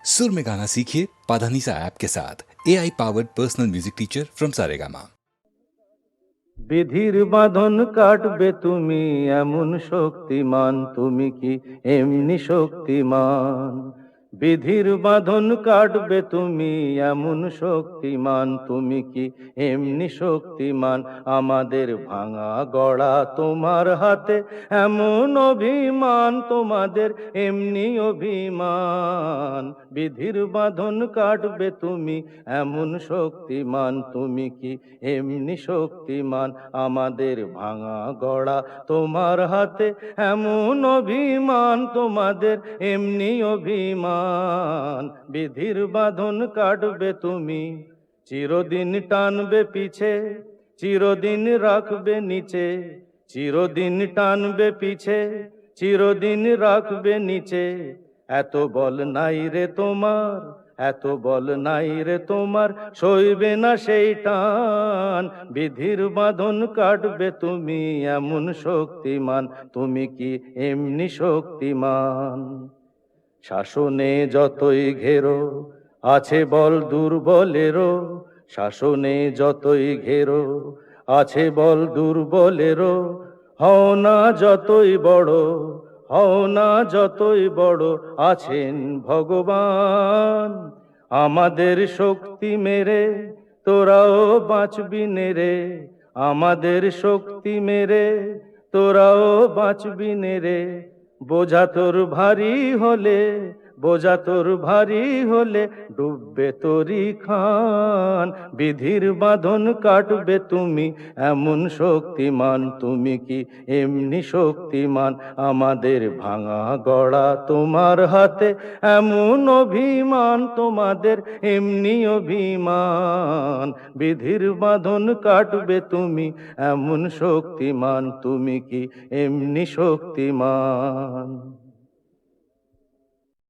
सुर में गाना सीखिए पाधानीसा ऐप के साथ AI powered personal music teacher from Saregama. বিধির বাঁধন কাটবে তুমি এমন শক্তিমান, তুমি কি এমনি শক্তিমান? বিধির বাঁধন কাটবে তুমি এমন শক্তিমান, তুমি কি এমনি শক্তিমান? আমাদের ভাঙা গড়া তোমার হাতে এমন অভিমান, তোমাদের এমনি অভিমান। বিধির বাঁধন কাটবে তুমি এমন শক্তিমান, তুমি কি এমনি শক্তিমান? আমাদের ভাঙা গড়া তোমার হাতে এমন অভিমান, তোমাদের এমনি অভিমান। বিধির বাঁধন কাটবে তুমি, চিরদিন টানবে পিছে, চিরদিন রাখবে নিচে। চিরদিন টানবে পিছে, চিরদিন রাখবে নিচে। এত বল নাই রে তোমার, এত বল নাই রে তোমার, সইবে না সেই টান। বিধির বাঁধন কাটবে তুমি এমন শক্তিমান, তুমি কি এমনি শক্তিমান? শাসনে যতই ঘেরো আছে বল দুর্বলেরও, শাসনে যতই ঘেরো আছে বল দুর্বলেরও। হও না যতই বড়, হও না যতই বড়, আছেন ভগবান। আমাদের শক্তি মেরে তোরাও বাঁচবি নেরে, আমাদের শক্তি মেরে তোরাও বাঁচবি নেরে। বোঝা তোর ভারী হলে, বোঝা তোর ভারী হলে ডুববে তোরি খান। বিধির বাঁধন কাটবে তুমি এমন শক্তিমান, তুমি কি এমনি শক্তিমান? আমাদের ভাঙা গড়া তোমার হাতে এমন অভিমান, তোমাদের এমনি অভিমান। বিধির বাঁধন কাটবে তুমি এমন শক্তিমান, তুমি কি এমনি শক্তিমান?